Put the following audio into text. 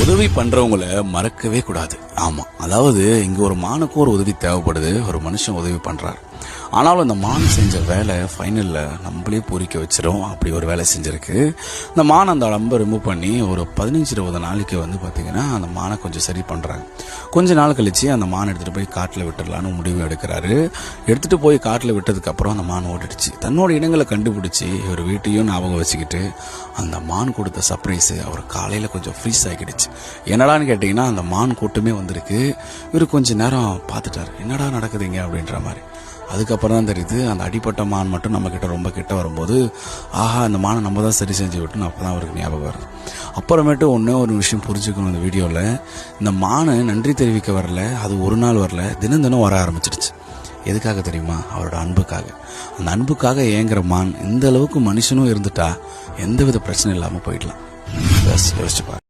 உதவி பண்றவங்கள மறக்கவே கூடாது. ஆமா, அதாவது இங்க ஒரு மானுக்கு ஒரு உதவி தேவைப்படுது. ஒரு மனுஷன் உதவி பண்றாரு. ஆனாலும் அந்த மான் செஞ்ச வேலை ஃபைனல்ல நம்மளே பூரிக்க வச்சிரும். அப்படி ஒரு வேலை செஞ்சிருக்கு. இந்த மான் அந்த உடம்ப ரிமூவ் பண்ணி ஒரு 15-20 நாளைக்கு பாத்தீங்கன்னா அந்த மானை கொஞ்சம் சரி பண்றாங்க. கொஞ்ச நாள் கழிச்சு அந்த மான் எடுத்துட்டு போய் காட்டுல விட்டுடலான்னு முடிவு எடுக்கிறாரு. எடுத்துட்டு போய் காட்டுல விட்டதுக்கு அப்புறம் அந்த மான் ஓடிடுச்சு. தன்னோட இடங்களை கண்டுபிடிச்சு ஒரு வீட்டையும் ஞாபகம் வச்சுக்கிட்டு அந்த மான் கொடுத்த சர்ப்ரைஸ் அவர் காலையில கொஞ்சம் ஃப்ரீஸ் ஆகிடுச்சு. என்னடான்னு கேட்டீங்கன்னா அந்த மான் கூட்டமே வந்திருக்கு. இவரு கொஞ்ச நேரம் பார்த்துட்டாரு, என்னடா நடக்குதுங்க அப்படின்ற மாதிரி. அதுக்கப்புறம் தான் தெரியுது அந்த அடிப்பட்ட மான் மட்டும் நம்ம கிட்ட ரொம்ப கிட்ட வரும்போது ஆஹா இந்த மானை நம்ம தான் சரி செஞ்சு விட்டுன்னு அப்பதான் அவருக்கு ஞாபகம் வருது. அப்புறமேட்டு ஒரு விஷயம் புரிஞ்சுக்கணும் இந்த வீடியோவில். இந்த மானை நன்றி தெரிவிக்க வரல, அது ஒரு நாள் வரல, தினம் வர ஆரம்பிச்சிடுச்சு. எதுக்காக தெரியுமா? அவரோட அன்புக்காக. அந்த அன்புக்காக ஏங்குற மான் இந்த அளவுக்கு மனுஷனும் இருந்துட்டா எந்தவித பிரச்சனை இல்லாமல் போயிடலாம். யோசிச்சு பாரு.